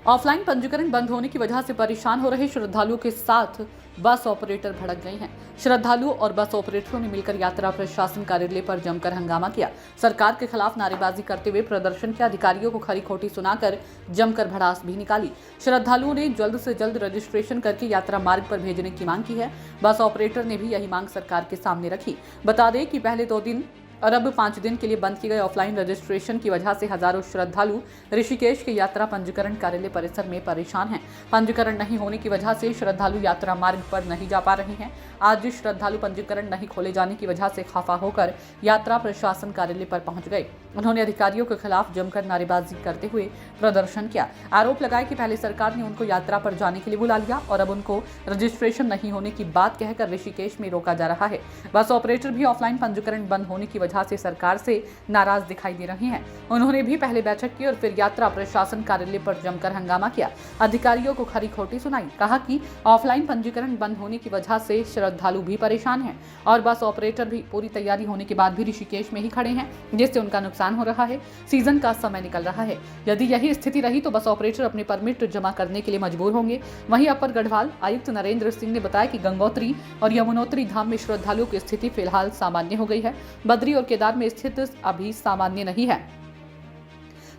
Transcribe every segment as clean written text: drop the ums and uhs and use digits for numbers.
Offline पंजीकरण बंद होने की वजह से परेशान हो रहे श्रद्धालुओं के साथ बस ऑपरेटर भड़क गए हैं। श्रद्धालुओं और बस ऑपरेटरों ने मिलकर यात्रा प्रशासन कार्यालय पर जमकर हंगामा किया। सरकार के खिलाफ नारेबाजी करते हुए प्रदर्शन के अधिकारियों को खरी खोटी सुनाकर जमकर भड़ास भी निकाली। श्रद्धालुओं ने जल्द से जल्द रजिस्ट्रेशन करके यात्रा मार्ग पर भेजने की मांग की है। बस ऑपरेटर ने भी यही मांग सरकार के सामने रखी। बता दें कि पहले 2 दिन और अब 5 दिन के लिए बंद की गई ऑफलाइन रजिस्ट्रेशन की वजह से हजारों श्रद्धालु ऋषिकेश के यात्रा पंजीकरण कार्यालय परिसर में परेशान हैं। पंजीकरण नहीं होने की वजह से श्रद्धालु यात्रा मार्ग पर नहीं जा पा रहे हैं। आज श्रद्धालु पंजीकरण नहीं खोले जाने की वजह से खफा होकर यात्रा प्रशासन कार्यालय पर पहुंच गए। उन्होंने अधिकारियों के खिलाफ जमकर नारेबाजी करते हुए प्रदर्शन किया। आरोप लगाया कि पहले सरकार ने उनको यात्रा पर जाने के लिए बुला लिया और अब उनको रजिस्ट्रेशन नहीं होने की बात कहकर ऋषिकेश में रोका जा रहा है। बस ऑपरेटर भी ऑफलाइन पंजीकरण बंद होने की वजह से सरकार से नाराज दिखाई दे रहे हैं। उन्होंने भी पहले बैठक की और फिर यात्रा प्रशासन कार्यालय पर जमकर हंगामा किया। अधिकारियों को खरी खोटी सुनाई। कहा कि ऑफलाइन पंजीकरण बंद होने की वजह से श्रद्धालु भी परेशान हैं और बस ऑपरेटर भी पूरी तैयारी होने के बाद भी ऋषिकेश में ही खड़े हैं, जिससे उनका नुकसान हो रहा है। सीजन का समय निकल रहा है। यदि यही स्थिति रही तो बस ऑपरेटर अपने परमिट जमा करने के लिए मजबूर होंगे। वहीं अपर गढ़वाल आयुक्त नरेंद्र सिंह ने बताया कि गंगोत्री और यमुनोत्री धाम में श्रद्धालुओं की स्थिति फिलहाल सामान्य हो गई है। बद्री और केदार में स्थित अभी सामान्य नहीं है।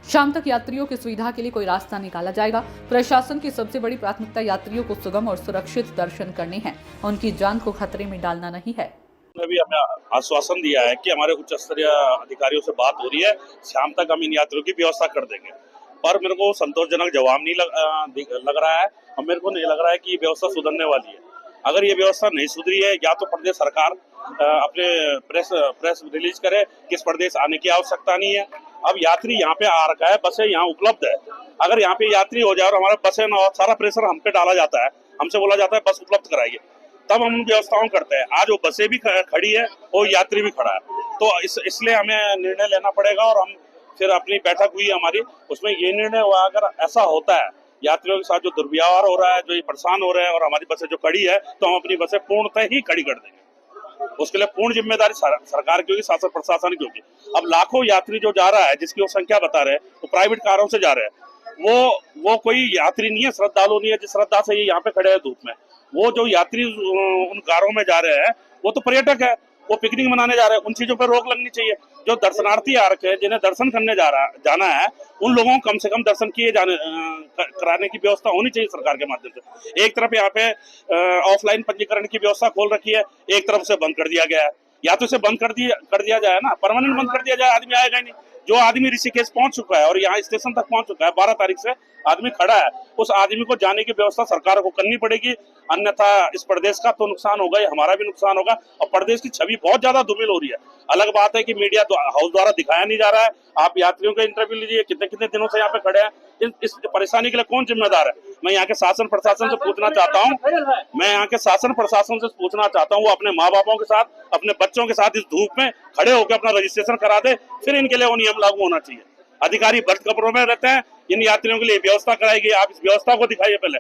शाम तक यात्रियों की सुविधा के लिए कोई रास्ता निकाला जाएगा। प्रशासन की सबसे बड़ी प्राथमिकता यात्रियों को सुगम और सुरक्षित दर्शन करने हैं। उनकी जान को खतरे में डालना नहीं है। ने भी हमें आश्वासन दिया है कि हमारे उच्च स्तरीय अधिकारियों से बात हो रही है, शाम तक हम इन यात्रियों की व्यवस्था कर देंगे। पर मेरे को संतोषजनक जवाब नहीं लग रहा है और मेरे को नहीं लग रहा है कि ये व्यवस्था सुधरने वाली है। अगर ये व्यवस्था नहीं सुधरी है, या तो प्रदेश सरकार अपने प्रेस रिलीज करे कि इस प्रदेश आने की आवश्यकता नहीं है। अब यात्री यहाँ पे आ रखा है, बसें यहाँ उपलब्ध है। अगर यहाँ पे यात्री हो जाए और हमारे बसें ना हो, सारा प्रेशर हम पे डाला जाता है, हमसे बोला जाता है बस उपलब्ध कराइए, तब हम उन व्यवस्थाओं करते हैं। आज वो बसें भी खड़ी है और यात्री भी खड़ा है, तो इसलिए हमें निर्णय लेना पड़ेगा। और हम फिर अपनी बैठक हुई हमारी, उसमें ये निर्णय हुआ अगर ऐसा होता है, यात्रियों के साथ जो दुर्व्यवहार हो रहा है, जो ये परेशान हो रहे हैं और हमारी बसें जो खड़ी है, तो हम अपनी बसें पूर्णतः ही खड़ी कर देंगे। उसके लिए पूर्ण जिम्मेदारी सरकार की होगी, शासन प्रशासन की होगी। अब लाखों यात्री जो जा रहा है, जिसकी वो संख्या बता रहे हैं, वो प्राइवेट कारों से जा रहे हैं। वो कोई यात्री नहीं है, श्रद्धालु नहीं है जिस श्रद्धा से ये यहाँ पे खड़े हैं धूप में। वो जो यात्री उन कारों में जा रहे हैं, वो तो पर्यटक है, वो पिकनिक मनाने जा रहे हैं। उन चीजों पर रोक लगनी चाहिए। जो दर्शनार्थी आ रखे हैं, जिन्हें दर्शन करने जाना है, उन लोगों को कम से कम दर्शन किए कराने की व्यवस्था होनी चाहिए सरकार के माध्यम से। एक तरफ यहाँ पे ऑफलाइन पंजीकरण की व्यवस्था खोल रखी है, एक तरफ से बंद कर दिया गया है। या तो इसे बंद कर दिया जाए ना, परमानेंट बंद कर दिया जाए, आदमी आएगा ही नहीं। जो आदमी ऋषिकेश पहुंच चुका है और यहाँ स्टेशन तक पहुंच चुका है, 12 तारीख से आदमी खड़ा है, उस आदमी को जाने की व्यवस्था सरकार को करनी पड़ेगी। अन्यथा इस प्रदेश का तो नुकसान होगा ही, हमारा भी नुकसान होगा और प्रदेश की छवि बहुत ज्यादा धूमिल हो रही है। अलग बात है कि मीडिया हाउस द्वारा दिखाया नहीं जा रहा है। आप यात्रियों का इंटरव्यू लीजिए, कितने कितने दिनों से यहाँ पे खड़े हैं। इस परेशानी के लिए कौन जिम्मेदार है? मैं यहाँ के शासन प्रशासन से पूछना चाहता हूँ, वो अपने माँ बापों के साथ, अपने बच्चों के साथ इस धूप में खड़े होकर अपना रजिस्ट्रेशन करा दे, फिर इनके लिए वो नियम लागू होना चाहिए। अधिकारी बर्थ कपड़ों में रहते हैं, इन यात्रियों के लिए व्यवस्था कराएगी, आप इस व्यवस्था को दिखाइए। पहले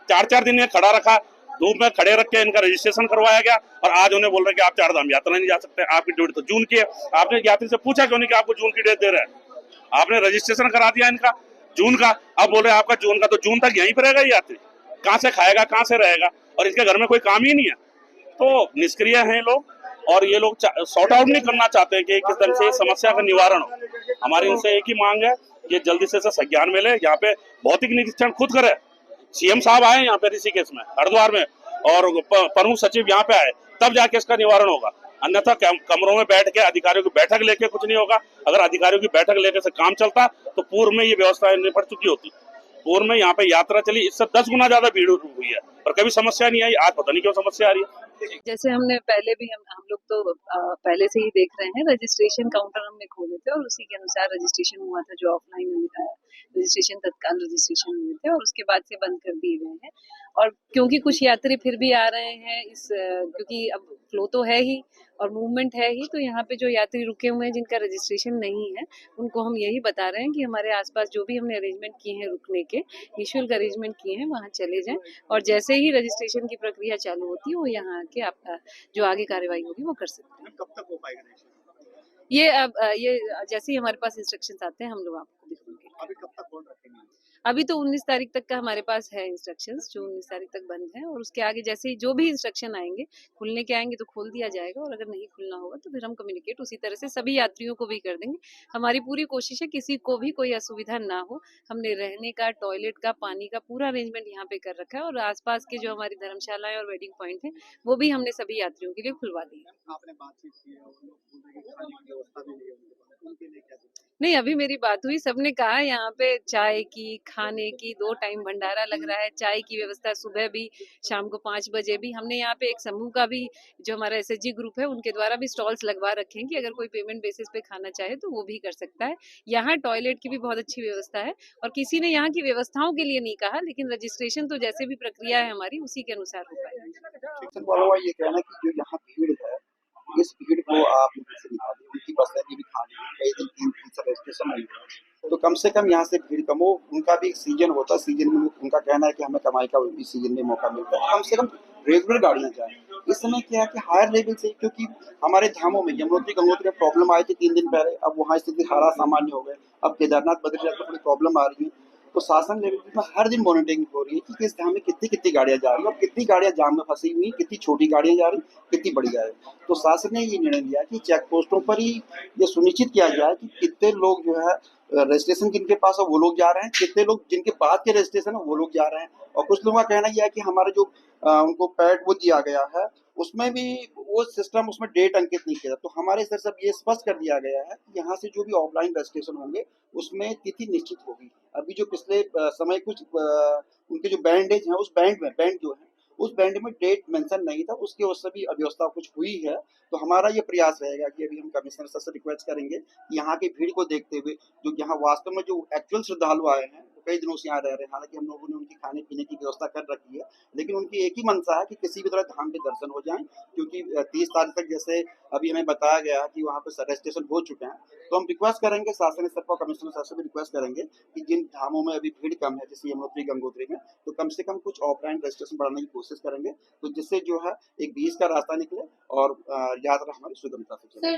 4-4 दिन ये खड़ा रखा, धूप में खड़े रख के इनका रजिस्ट्रेशन करवाया गया और आज उन्हें बोल रहे कि आप 4 धाम यात्रा नहीं जा सकते। आपकी ड्यूटी तो जून की है। आपने यात्री से पूछा क्यों नहीं कि आपको जून की डेट दे रहे हैं? आपने रजिस्ट्रेशन करा दिया इनका जून का, अब बोल रहे हैं आपका जून का, तो जून तक यहीं पर रहेगा यात्री। कहाँ से खाएगा, कहाँ से रहेगा? और इसके घर में कोई काम ही नहीं है। तो निष्क्रिय हैं लोग और ये लोग सॉर्ट आउट नहीं करना चाहते कि किस तरह से समस्या का निवारण हो। हमारी इनसे एक ही मांग है, ये जल्दी से संज्ञान में ले, यहाँ पे भौतिक निरीक्षण खुद करे। सीएम साहब आए यहाँ पे ऋषिकेश में, हरिद्वार में, और प्रमुख सचिव यहाँ पे आए, तब जाके इसका निवारण होगा। अन्यथा कमरों में बैठ के अधिकारियों की बैठक लेके कुछ नहीं होगा। अगर अधिकारियों की बैठक लेके से काम चलता तो पूर्व में ये व्यवस्था निपट चुकी होती। पूर्व में यहाँ पे यात्रा चली, इससे 10 गुना ज्यादा भीड़ हुई है और कभी समस्या नहीं आई। आज पता नहीं क्यों समस्या आ रही है। जैसे हमने पहले भी हम लोग तो पहले से ही देख रहे हैं, रजिस्ट्रेशन काउंटर हमने खोले थे और उसी के अनुसार रजिस्ट्रेशन हुआ था। जो ऑफलाइन रजिस्ट्रेशन तत्काल रजिस्ट्रेशन हुए थे और उसके बाद से बंद कर दिए गए हैं। और क्योंकि कुछ यात्री फिर भी आ रहे हैं क्योंकि अब फ्लो तो है ही और मूवमेंट है ही, तो यहाँ पे जो यात्री रुके हुए हैं जिनका रजिस्ट्रेशन नहीं है, उनको हम यही बता रहे हैं कि हमारे आसपास जो भी हमने अरेंजमेंट किए हैं रुकने के, निःशुल्क अरेंजमेंट किए हैं, वहाँ चले जाएं और जैसे ही रजिस्ट्रेशन की प्रक्रिया चालू होती है वो यहाँ आके आपका जो आगे कार्यवाही होगी वो कर सकते हैं। कब तक हो पाएगा ये जैसे ही हमारे पास इंस्ट्रक्शंस आते हैं हम लोग आपको दिखाएंगे। अभी कब तक होल्ड रखेंगे? अभी तो 19 तारीख तक का हमारे पास है इंस्ट्रक्शंस, जो 19 तारीख तक बंद है, और उसके आगे जैसे ही जो भी इंस्ट्रक्शन आएंगे, खुलने के आएंगे तो खोल दिया जाएगा, और अगर नहीं खुलना होगा तो फिर हम कम्युनिकेट उसी तरह से सभी यात्रियों को भी कर देंगे। हमारी पूरी कोशिश है किसी को भी कोई असुविधा ना हो। हमने रहने का, टॉयलेट का, पानी का पूरा अरेंजमेंट यहाँ पे कर रखा है, और आसपास के जो हमारी धर्मशालाएं और वेडिंग पॉइंट है वो भी हमने सभी यात्रियों के लिए खुलवा दिए। आपने बातचीत की है और लोग बोल रहे हैं कि खाने की व्यवस्था भी नहीं है उनके पास, उनके लिए क्या देखें? नहीं, अभी मेरी बात हुई, सबने कहा यहाँ पे चाय की, खाने की 2 टाइम भंडारा लग रहा है, चाय की व्यवस्था सुबह भी, शाम को 5 बजे भी। हमने यहाँ पे एक समूह का भी, जो हमारा एसएचजी ग्रुप है, उनके द्वारा भी स्टॉल्स लगवा रखे हैं कि अगर कोई पेमेंट बेसिस पे खाना चाहे तो वो भी कर सकता है। यहाँ टॉयलेट की भी बहुत अच्छी व्यवस्था है, और किसी ने यहाँ की व्यवस्थाओं के लिए नहीं कहा, लेकिन रजिस्ट्रेशन तो जैसे भी प्रक्रिया है हमारी उसी के अनुसार हो पाएगी। शिक्षण वालों का ये कहना है कि जो यहाँ भीड़ है, इस भीड़ को आप यहाँ से निकालिए, उनकी बस अभी भी खाली है, कई दिन 3 दिन से रजिस्ट्रेशन नहीं हुआ, तो कम से कम यहाँ से भीड़ कम हो। उनका भी एक सीजन होता है, सीजन में उनका कहना है कि हमें कमाई का इस सीजन में मौका मिलता है, कम से कम रेगुलर गाड़ियाँ जाएं। इस समय क्या है कि हायर लेवल से, क्योंकि हमारे धामों में यमुनोत्री गंगोत्री में प्रॉब्लम आई थी 3 दिन पहले, अब वहाँ स्थिति हालात सामान्य हो गए, अब केदारनाथ बद्रीनाथ में थोड़ी प्रॉब्लम आ रही है, तो शासन लेवल में हर दिन मॉनिटरिंग हो रही है कि किस धाम में कितनी कितनी गाड़ियां जा रही है और कितनी गाड़ियां जाम में फंसी हुई, कितनी छोटी गाड़ियां जा रही, कितनी बड़ी जा रही। तो शासन ने ये निर्णय लिया कि चेक पोस्टों पर ही ये सुनिश्चित किया जाए कि कितने लोग जो है रजिस्ट्रेशन जिनके पास है वो लोग जा रहे हैं, कितने लोग जिनके बाद के रजिस्ट्रेशन है वो लोग जा रहे हैं। और कुछ लोगों का कहना यह है कि हमारा जो उनको पैड वो दिया गया है, उसमें भी वो सिस्टम, उसमें डेट अंकित नहीं किया, तो हमारे सर सब ये स्पष्ट कर दिया गया है कि यहाँ से जो भी ऑफलाइन रजिस्ट्रेशन होंगे उसमें तिथि निश्चित होगी। अभी जो पिछले समय कुछ उनके जो बैंडेज हैं, उस बैंड जो है उस बैंड में डेट मेंशन नहीं था, उसके उससे भी अव्यवस्था कुछ हुई है। तो हमारा ये प्रयास रहेगा कि अभी हम कमिश्नर सर से रिक्वेस्ट करेंगे कि यहाँ की भीड़ को देखते हुए जो यहाँ वास्तव में जो एक्चुअल श्रद्धालु आए हैं वो कई दिनों से यहाँ रह रहे हैं, हालांकि हम लोगों ने उनकी खाने पीने की व्यवस्था कर रखी है, लेकिन उनकी एक ही मंशा है कि किसी भी तरह धाम के दर्शन हो जाएं, क्योंकि 30 तारीख तक जैसे अभी हमें बताया गया कि वहाँ पे रजिस्ट्रेशन हो चुके हैं। तो हम रिक्वेस्ट करेंगे शासन स्तर पर, कमिश्नर सर से भी रिक्वेस्ट करेंगे कि जिन धामों में अभी भीड़ कम है, जैसे यमुनोत्री गंगोत्री में, तो कम से कम कुछ ऑफलाइन रजिस्ट्रेशन बढ़ाने की कोशिश करेंगे, तो जिससे जो है एक बीच का रास्ता निकले और यात्रा हमारी सुगमता से चले।